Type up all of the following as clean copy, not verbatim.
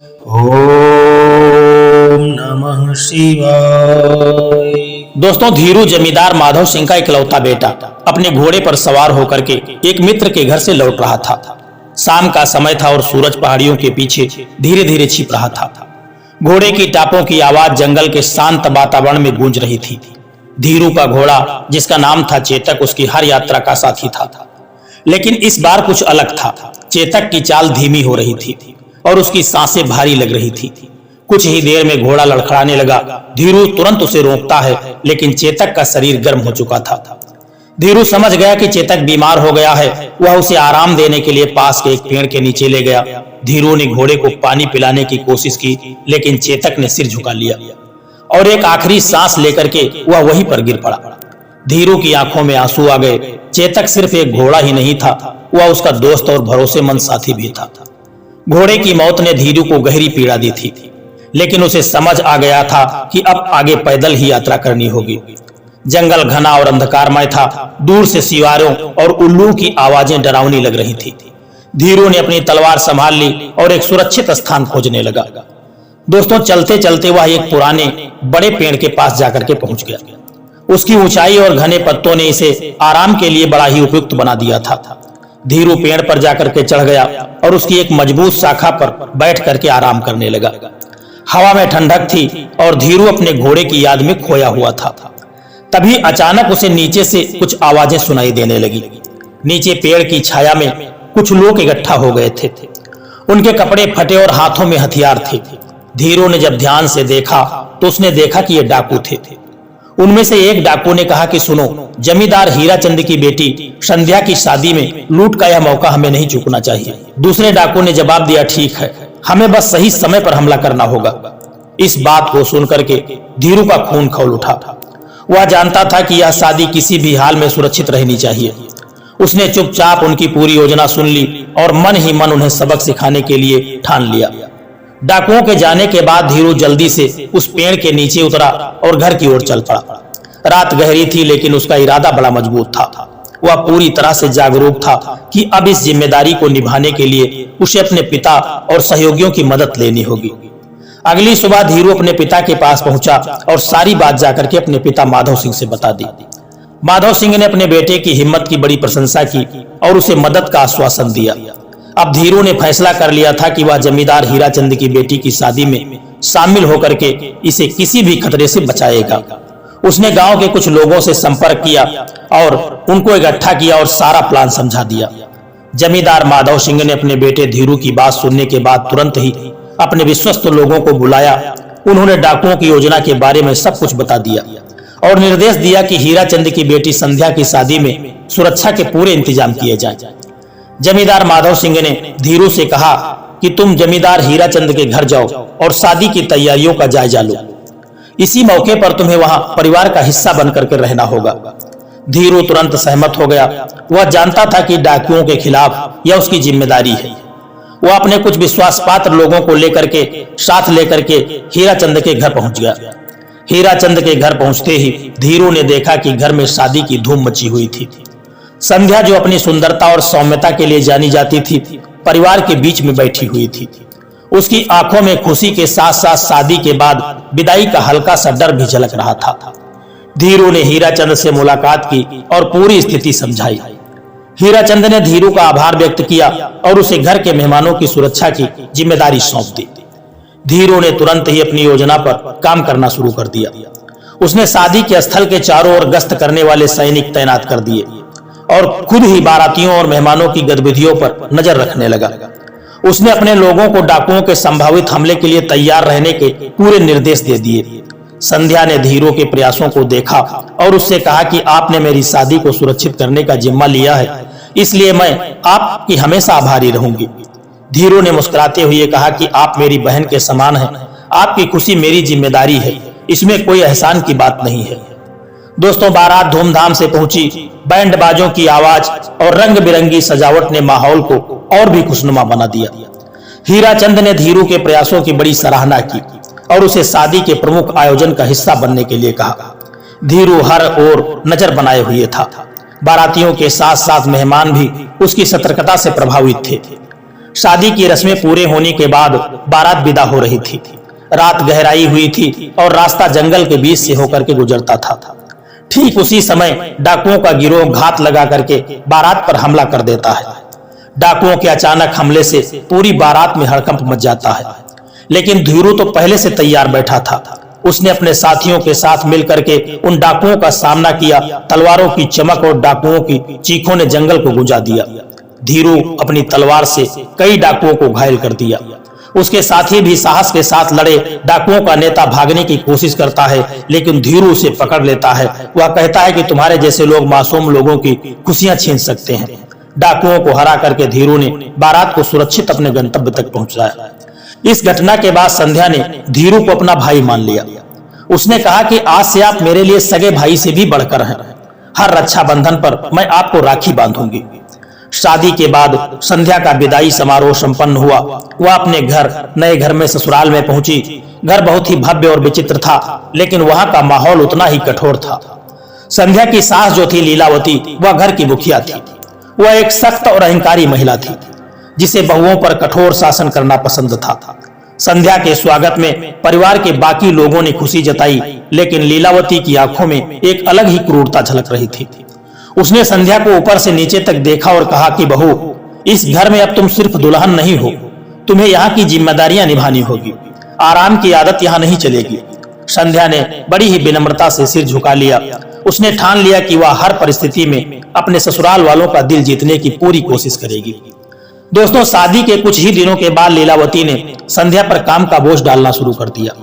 ओम नमः शिवाय। दोस्तों, धीरू जमींदार माधव सिंह का इकलौता बेटा अपने घोड़े पर सवार होकर के एक मित्र के घर से लौट रहा था। शाम का समय था और सूरज पहाड़ियों के पीछे धीरे धीरे छिप रहा था। घोड़े की टापों की आवाज जंगल के शांत वातावरण में गूंज रही थी। धीरू का घोड़ा, जिसका नाम था चेतक, उसकी हर यात्रा का साथी था। लेकिन इस बार कुछ अलग था। चेतक की चाल धीमी हो रही थी और उसकी सांसें भारी लग रही थी। कुछ ही देर में घोड़ा लड़खड़ाने लगा। धीरू तुरंत उसे रोकता है, लेकिन चेतक का शरीर गर्म हो चुका था। धीरू समझ गया कि चेतक बीमार हो गया है। वह उसे आराम देने के लिए पास के एक पेड़ के नीचे ले गया। धीरू ने घोड़े को पानी पिलाने की कोशिश की, लेकिन चेतक ने सिर झुका लिया और एक आखिरी सांस लेकर के वह वहीं पर गिर पड़ा। धीरू की आंखों में आंसू आ गए। चेतक सिर्फ एक घोड़ा ही नहीं था, वह उसका दोस्त और भरोसेमंद साथी भी था। घोड़े की मौत ने धीरू को गहरी पीड़ा दी थी, लेकिन उसे समझ आ गया था कि अब आगे पैदल ही यात्रा करनी होगी। जंगल घना और अंधकारमय था। दूर से सिवारों और उल्लू की आवाजें डरावनी लग रही थी। धीरू ने अपनी तलवार संभाल ली और एक सुरक्षित स्थान खोजने लगा। दोस्तों, चलते चलते वह एक पुराने बड़े पेड़ के पास जाकर के पहुंच गया। उसकी ऊंचाई और घने पत्तों ने इसे आराम के लिए बड़ा ही उपयुक्त बना दिया था। धीरू पेड़ पर जाकर के चढ़ गया और उसकी एक मजबूत शाखा पर बैठ करके आराम करने लगा। हवा में ठंडक थी और धीरू अपने घोड़े की याद में खोया हुआ था। तभी अचानक उसे नीचे से कुछ आवाजें सुनाई देने लगी। नीचे पेड़ की छाया में कुछ लोग इकट्ठा हो गए थे। उनके कपड़े फटे और हाथों में हथियार थे। धीरू ने जब ध्यान से देखा तो उसने देखा कि ये डाकू थे। उनमें से एक डाकू ने कहा कि सुनो, जमींदार हीराचंद की बेटी संध्या की शादी में लूट का यह मौका हमें नहीं चूकना चाहिए। दूसरे डाकू ने जवाब दिया, ठीक है, हमें बस सही समय पर हमला करना होगा। इस बात को सुनकर के धीरू का खून खौल उठा। वह जानता था कि यह शादी किसी भी हाल में सुरक्षित रहनी चाहिए। उसने चुपचाप उनकी पूरी योजना सुन ली और मन ही मन उन्हें सबक सिखाने के लिए ठान लिया। डाकुओं के जाने के बाद धीरू जल्दी से उस पेड़ के नीचे उतरा और घर की ओर चल पड़ा। रात गहरी थी, लेकिन उसका इरादा बड़ा मजबूत था। वह पूरी तरह से जागरूक था कि अब इस जिम्मेदारी को निभाने के लिए उसे अपने पिता और सहयोगियों की मदद लेनी होगी। अगली सुबह धीरू अपने पिता के पास पहुंचा और सारी बात जाकर के अपने पिता माधव सिंह से बता दी। माधव सिंह ने अपने बेटे की हिम्मत की बड़ी प्रशंसा की और उसे मदद का आश्वासन दिया। अब धीरू ने फैसला कर लिया था कि वह जमींदार हीराचंद की बेटी की शादी में शामिल होकर के इसे किसी भी खतरे से बचाएगा। उसने गांव के कुछ लोगों से संपर्क किया और उनको इकट्ठा किया और सारा प्लान समझा दिया। जमींदार माधव सिंह ने अपने बेटे धीरू की बात सुनने के बाद तुरंत ही अपने विश्वस्त लोगों को बुलाया। उन्होंने डाकुओं की योजना के बारे में सब कुछ बता दिया और निर्देश दिया कि हीराचंद की बेटी संध्या की शादी में सुरक्षा के पूरे इंतजाम किए जाएं। जमींदार माधव सिंह ने धीरू से कहा कि तुम जमींदार हीराचंद के घर जाओ और शादी की तैयारियों का जायजा लो। इसी मौके पर तुम्हें वहां परिवार का हिस्सा बनकर के रहना होगा। धीरू तुरंत सहमत हो गया। वह जानता था कि डाकुओं के खिलाफ यह उसकी जिम्मेदारी है। वह अपने कुछ विश्वास पात्र लोगों को साथ लेकर के हीराचंद के घर पहुंच गया। हीराचंद के घर पहुंचते ही धीरू ने देखा कि घर में शादी की धूम मची हुई थी। संध्या, जो अपनी सुंदरता और सौम्यता के लिए जानी जाती थी, परिवार के बीच में बैठी हुई थी। उसकी आंखों में खुशी के साथ साथ शादी के बाद विदाई का हल्का सा डर भी झलक रहा था। धीरू ने हीराचंद से मुलाकात की और पूरी स्थिति समझाई। हीराचंद ने धीरू का आभार व्यक्त किया और उसे घर के मेहमानों की सुरक्षा की जिम्मेदारी सौंप दी। धीरू ने तुरंत ही अपनी योजना पर काम करना शुरू कर दिया। उसने शादी के स्थल के चारों ओर गश्त करने वाले सैनिक तैनात कर दिए और खुद ही बारातियों और मेहमानों की गतिविधियों पर नजर रखने लगा। उसने अपने लोगों को डाकुओं के संभावित हमले के लिए तैयार रहने के पूरे निर्देश दे दिए। संध्या ने धीरू के प्रयासों को देखा और उससे कहा कि आपने मेरी शादी को सुरक्षित करने का जिम्मा लिया है, इसलिए मैं आपकी हमेशा आभारी रहूंगी। धीरू ने मुस्कुराते हुए कहा कि आप मेरी बहन के समान हैं, आपकी खुशी मेरी जिम्मेदारी है, इसमें कोई एहसान की बात नहीं है। दोस्तों, बारात धूमधाम से पहुंची। बैंड बाजों की आवाज और रंग बिरंगी सजावट ने माहौल को और भी खुशनुमा बना दिया। हीराचंद ने धीरू के प्रयासों की बड़ी सराहना की और उसे शादी के प्रमुख आयोजन का हिस्सा बनने के लिए कहा। धीरू हर ओर नजर बनाए हुए था। बारातियों के साथ साथ मेहमान भी उसकी सतर्कता से प्रभावित थे। शादी की रस्में पूरे होने के बाद बारात विदा हो रही थी। रात गहराई हुई थी और रास्ता जंगल के बीच से होकर के गुजरता था। ठीक उसी समय डाकुओं का गिरोह घात लगा करके बारात पर हमला कर देता है। डाकुओं के अचानक हमले से पूरी बारात में हड़कंप मच जाता है, लेकिन धीरू तो पहले से तैयार बैठा था। उसने अपने साथियों के साथ मिलकर के उन डाकुओं का सामना किया। तलवारों की चमक और डाकुओं की चीखों ने जंगल को गुंजा दिया। धीरू अपनी तलवार से कई डाकुओं को घायल कर दिया। उसके साथी भी साहस के साथ लड़े। डाकुओं का नेता भागने की कोशिश करता है, लेकिन धीरू उसे पकड़ लेता है। वह कहता है कि तुम्हारे जैसे लोग मासूम लोगों की खुशियां छीन सकते हैं। डाकुओं को हरा करके धीरू ने बारात को सुरक्षित अपने गंतव्य तक पहुंचाया। इस घटना के बाद संध्या ने धीरू को अपना भाई मान लिया। उसने कहा कि आज से आप मेरे लिए सगे भाई से भी बढ़कर हैं। हर रक्षाबंधन पर मैं आपको राखी बांधूंगी। शादी के बाद संध्या का विदाई समारोह संपन्न हुआ। वह अपने नए घर में ससुराल में पहुंची। घर बहुत ही भव्य और विचित्र था, लेकिन वहां का माहौल उतना ही कठोर था। संध्या की सास जो थी लीलावती, वह घर की मुखिया थी। वह एक सख्त और अहंकारी महिला थी, जिसे बहुओं पर कठोर शासन करना पसंद था। संध्या के स्वागत में परिवार के बाकी लोगों ने खुशी जताई, लेकिन लीलावती की आंखों में एक अलग ही क्रूरता झलक रही थी। उसने संध्या को ऊपर से नीचे तक देखा और कहा कि बहू, इस घर में अब तुम सिर्फ दुल्हन नहीं हो, तुम्हें यहाँ की जिम्मेदारियां निभानी होगी। आराम की आदत यहाँ नहीं चलेगी। संध्या ने बड़ी ही विनम्रता से सिर झुका लिया। उसने ठान लिया कि वह हर परिस्थिति में अपने ससुराल वालों का दिल जीतने की पूरी कोशिश करेगी। दोस्तों, शादी के कुछ ही दिनों के बाद लीलावती ने संध्या पर काम का बोझ डालना शुरू कर दिया।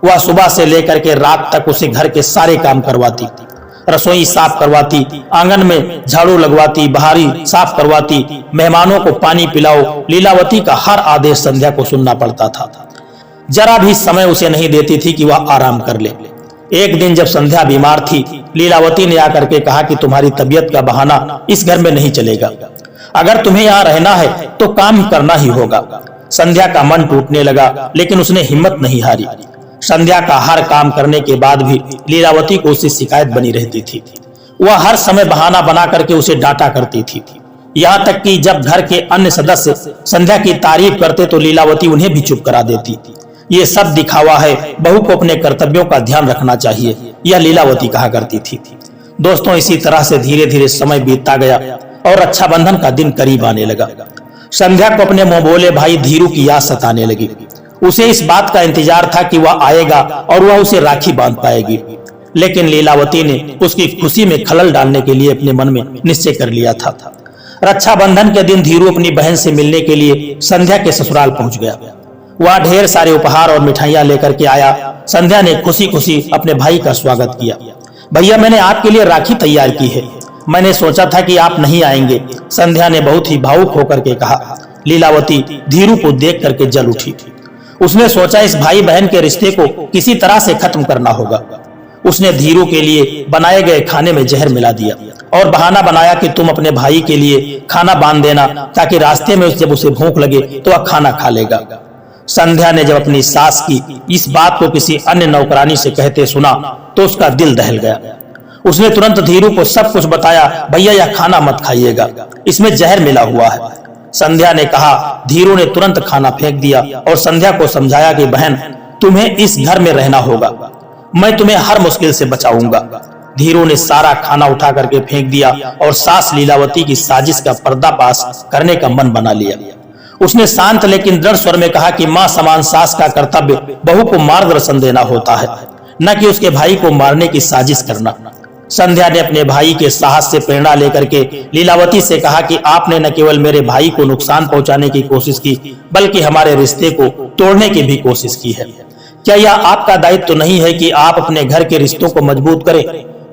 वह सुबह से लेकर के रात तक उसे घर के सारे काम करवाती, रसोई साफ करवाती, आंगन में झाड़ू लगवाती, बाहरी साफ करवाती, मेहमानों को पानी पिलाओ। लीलावती का हर आदेश संध्या को सुनना पड़ता था। जरा भी समय उसे नहीं देती थी कि वह आराम कर ले। एक दिन जब संध्या बीमार थी, लीलावती ने आकर के कहा कि तुम्हारी तबीयत का बहाना इस घर में नहीं चलेगा। अगर तुम्हें यहाँ रहना है तो काम करना ही होगा। संध्या का मन टूटने लगा, लेकिन उसने हिम्मत नहीं हारी। संध्या का हर काम करने के बाद भी लीलावती को उससे शिकायत बनी रहती थी। वह हर समय बहाना बना करके उसे डांटा करती थी। यहाँ तक कि जब घर के अन्य सदस्य संध्या की तारीफ करते तो लीलावती उन्हें भी चुप करा देती। ये सब दिखावा है, बहू को अपने कर्तव्यों का ध्यान रखना चाहिए, यह लीलावती कहा करती थी। दोस्तों, इसी तरह से धीरे धीरे समय बीतता गया और रक्षाबंधन का दिन करीब आने लगा। संध्या को अपने मुंह बोले भाई धीरू की याद सताने लगी। उसे इस बात का इंतजार था कि वह आएगा और वह उसे राखी बांध पाएगी, लेकिन लीलावती ने उसकी खुशी में खलल डालने के लिए अपने मन में निश्चय कर लिया था। रक्षाबंधन के दिन धीरू अपनी बहन से मिलने के लिए संध्या के ससुराल पहुंच गया। वह ढेर सारे उपहार और मिठाइयां लेकर के आया। संध्या ने खुशी खुशी अपने भाई का स्वागत किया। भैया, मैंने आपके लिए राखी तैयार की है। मैंने सोचा था कि आप नहीं आएंगे, संध्या ने बहुत ही भावुक होकर के कहा। लीलावती धीरू को देख करके जल उठी। उसने सोचा इस भाई बहन के रिश्ते को किसी तरह से खत्म करना होगा। उसने धीरू के लिए बनाए गए खाने में जहर मिला दिया और बहाना बनाया कि तुम अपने भाई के लिए खाना बांध देना, ताकि रास्ते में जब उसे भूख लगे तो वह खाना खा लेगा। संध्या ने जब अपनी सास की इस बात को किसी अन्य नौकरानी से कहते सुना तो उसका दिल दहल गया। उसने तुरंत धीरू को सब कुछ बताया। भैया, यह खाना मत खाइएगा, इसमें जहर मिला हुआ है। संध्या ने कहा। धीरू ने तुरंत खाना फेंक दिया और संध्या को समझाया कि बहन, तुम्हें इस घर में रहना होगा, मैं तुम्हें हर मुश्किल से बचाऊंगा। धीरू ने सारा खाना उठा करके फेंक दिया और सास लीलावती की साजिश का पर्दाफाश करने का मन बना लिया। उसने शांत लेकिन दृढ़ स्वर में कहा कि मां समान सास का कर्तव्य बहू को मार्गदर्शन देना होता है, न कि उसके भाई को मारने की साजिश करना। संध्या ने अपने भाई के साहस से प्रेरणा लेकर के लीलावती से कहा कि आपने न केवल मेरे भाई को नुकसान पहुंचाने की कोशिश की, बल्कि हमारे रिश्ते को तोड़ने की भी कोशिश की है। क्या यह आपका दायित्व तो नहीं है कि आप अपने घर के रिश्तों को मजबूत करें?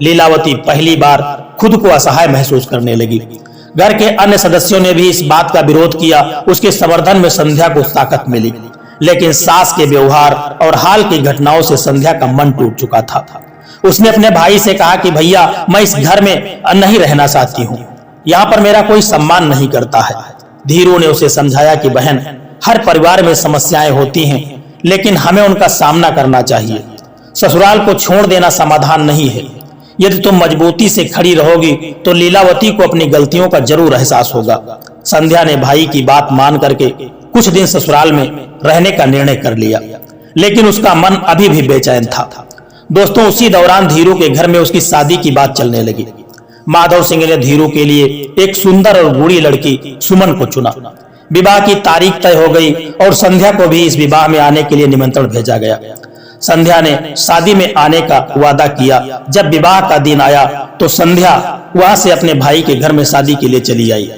लीलावती पहली बार खुद को असहाय महसूस करने लगी। घर के अन्य सदस्यों ने भी इस बात का विरोध किया। उसके समर्थन में संध्या को ताकत मिली, लेकिन सास के व्यवहार और हाल की घटनाओं से संध्या का मन टूट चुका था। उसने अपने भाई से कहा कि भैया, मैं इस घर में नहीं रहना चाहती हूँ, यहाँ पर मेरा कोई सम्मान नहीं करता है। धीरू ने उसे समझाया कि बहन, हर परिवार में समस्याएं होती हैं, लेकिन हमें उनका सामना करना चाहिए। ससुराल को छोड़ देना समाधान नहीं है। यदि तुम मजबूती से खड़ी रहोगी तो लीलावती को अपनी गलतियों का जरूर एहसास होगा। संध्या ने भाई की बात मान करके कुछ दिन ससुराल में रहने का निर्णय कर लिया, लेकिन उसका मन अभी भी बेचैन था। दोस्तों, उसी दौरान धीरू के घर में उसकी शादी की बात चलने लगी। माधव सिंह ने धीरू के लिए एक सुंदर और बूढ़ी लड़की सुमन को चुना। विवाह की तारीख तय हो गई और संध्या को भी इस विवाह में आने के लिए निमंत्रण भेजा गया। संध्या ने शादी में आने का वादा किया। जब विवाह का दिन आया तो संध्या वहां से अपने भाई के घर में शादी के लिए चली आई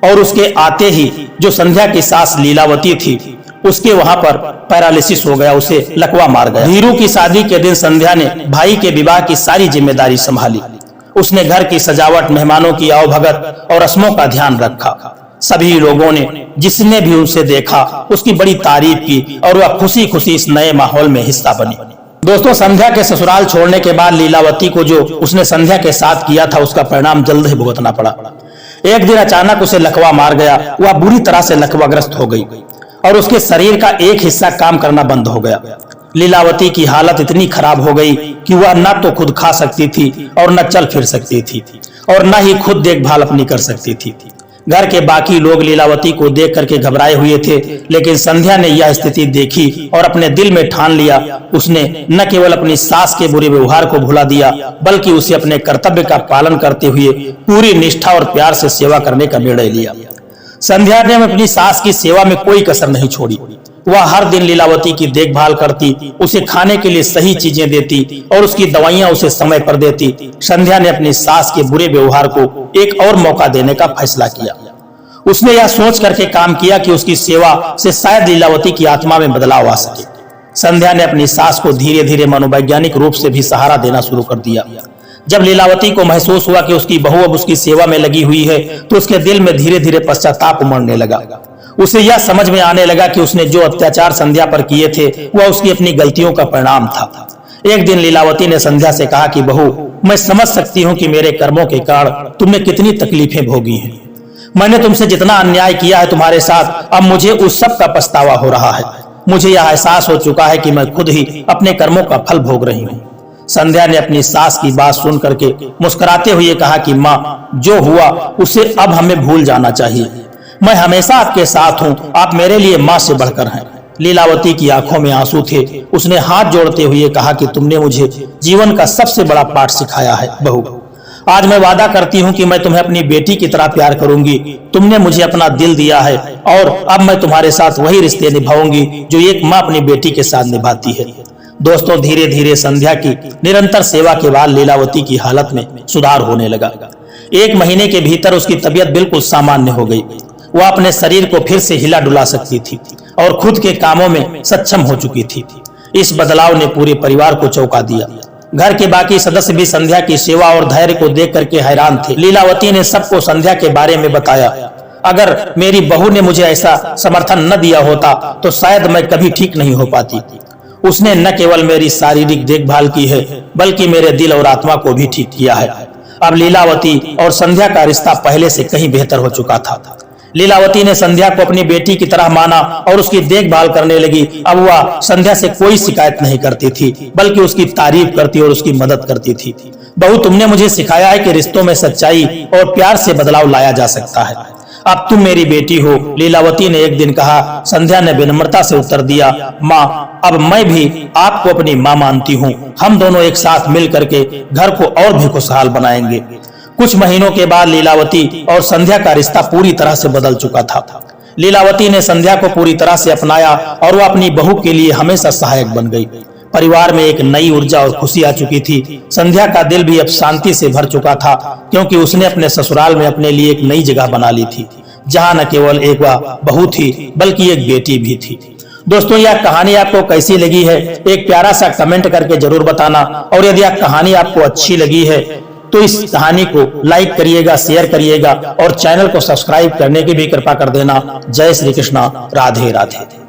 और उसके आते ही जो संध्या की सास लीलावती थी उसके वहां पर पैरालिसिस हो गया, उसे लकवा मार गया। धीरू की शादी के दिन संध्या ने भाई के विवाह की सारी जिम्मेदारी संभाली। उसने घर की सजावट, मेहमानों की आवभगत और रस्मों का ध्यान रखा। सभी लोगों ने जिसने भी उसे देखा उसकी बड़ी तारीफ की और वह खुशी खुशी इस नए माहौल में हिस्सा बनी। दोस्तों, संध्या के ससुराल छोड़ने के बाद लीलावती को जो उसने संध्या के साथ किया था उसका परिणाम जल्द ही भुगतना पड़ा। एक दिन अचानक उसे लकवा मार गया। वह बुरी तरह से लकवाग्रस्त हो गई और उसके शरीर का एक हिस्सा काम करना बंद हो गया। लीलावती की हालत इतनी खराब हो गई कि वह न तो खुद खा सकती थी और न चल फिर सकती थी और न ही खुद देखभाल अपनी कर सकती थी। घर के बाकी लोग लीलावती को देख करके घबराए हुए थे, लेकिन संध्या ने यह स्थिति देखी और अपने दिल में ठान लिया। उसने न केवल अपनी सास के बुरे व्यवहार को भुला दिया, बल्कि उसे अपने कर्तव्य का पालन करते हुए पूरी निष्ठा और प्यार से सेवा करने का निर्णय लिया। संध्या ने अपनी सास की सेवा में कोई कसर नहीं छोड़ी। वह हर दिन लीलावती की देखभाल करती, उसे खाने के लिए सही चीजें देती और उसकी दवाइयां उसे समय पर देती। संध्या ने अपनी सास के बुरे व्यवहार को एक और मौका देने का फैसला किया। उसने यह सोच करके काम किया कि उसकी सेवा से शायद लीलावती की आत्मा में बदलाव आ सके। संध्या ने अपनी सास को धीरे धीरे मनोवैज्ञानिक रूप से भी सहारा देना शुरू कर दिया। जब लीलावती को महसूस हुआ कि उसकी बहू अब उसकी सेवा में लगी हुई है तो उसके दिल में धीरे धीरे पश्चाताप उमड़ने लगा। उसे यह समझ में आने लगा कि उसने जो अत्याचार संध्या पर किए थे वह उसकी अपनी गलतियों का परिणाम था। एक दिन लीलावती ने संध्या से कहा कि बहू, मैं समझ सकती हूँ कि मेरे कर्मों के कारण तुमने कितनी तकलीफें भोगी हैं। मैंने तुमसे जितना अन्याय किया है तुम्हारे साथ, अब मुझे उस सब का पछतावा हो रहा है। मुझे यह एहसास हो चुका है कि मैं खुद ही अपने कर्मों का फल भोग रही हूँ। संध्या ने अपनी सास की बात सुन करके मुस्कुराते हुए कहा कि माँ, जो हुआ उसे अब हमें भूल जाना चाहिए। मैं हमेशा आपके साथ हूँ, आप मेरे लिए माँ से बढ़कर हैं। लीलावती की आंखों में आंसू थे। उसने हाथ जोड़ते हुए कहा कि तुमने मुझे जीवन का सबसे बड़ा पाठ सिखाया है बहू। आज मैं वादा करती हूँ कि मैं तुम्हें अपनी बेटी की तरह प्यार करूंगी। तुमने मुझे अपना दिल दिया है और अब मैं तुम्हारे साथ वही रिश्ते निभाऊंगी जो एक माँ अपनी बेटी के साथ निभाती है। दोस्तों, धीरे धीरे संध्या की निरंतर सेवा के बाद लीलावती की हालत में सुधार होने लगा। 1 महीने के भीतर उसकी तबीयत बिल्कुल सामान्य हो गई। वह अपने शरीर को फिर से हिला डुला सकती थी और खुद के कामों में सक्षम हो चुकी थी। इस बदलाव ने पूरे परिवार को चौंका दिया। घर के बाकी सदस्य भी संध्या की सेवा और धैर्य को देख करके हैरान थे। लीलावती ने सबको संध्या के बारे में बताया। अगर मेरी बहू ने मुझे ऐसा समर्थन न दिया होता तो शायद मैं कभी ठीक नहीं हो पाती। उसने न केवल मेरी शारीरिक देखभाल की है बल्कि मेरे दिल और आत्मा को भी ठीक किया है। अब लीलावती और संध्या का रिश्ता पहले से कहीं बेहतर हो चुका था। लीलावती ने संध्या को अपनी बेटी की तरह माना और उसकी देखभाल करने लगी। अब वह संध्या से कोई शिकायत नहीं करती थी बल्कि उसकी तारीफ करती और उसकी मदद करती थी। बहू, तुमने मुझे सिखाया है कि रिश्तों में सच्चाई और प्यार से बदलाव लाया जा सकता है। अब तुम मेरी बेटी हो, लीलावती ने एक दिन कहा। संध्या ने विनम्रता से उत्तर दिया, माँ, अब मैं भी आपको अपनी माँ मानती हूँ। हम दोनों एक साथ मिल करके घर को और भी खुशहाल बनाएंगे। कुछ महीनों के बाद लीलावती और संध्या का रिश्ता पूरी तरह से बदल चुका था। लीलावती ने संध्या को पूरी तरह से अपनाया और वह अपनी बहू के लिए हमेशा सहायक बन गई। परिवार में एक नई ऊर्जा और खुशी आ चुकी थी। संध्या का दिल भी अब शांति से भर चुका था क्योंकि उसने अपने ससुराल में अपने लिए एक नई जगह बना ली थी, जहां न केवल एक वह बहू थी बल्कि एक बेटी भी थी। दोस्तों, यह कहानी आपको कैसी लगी है एक प्यारा सा कमेंट करके जरूर बताना। और यदि यह कहानी आपको अच्छी लगी है तो इस कहानी को लाइक करिएगा, शेयर करिएगा और चैनल को सब्सक्राइब करने की भी कृपा कर देना। जय श्री कृष्णा, राधे राधे।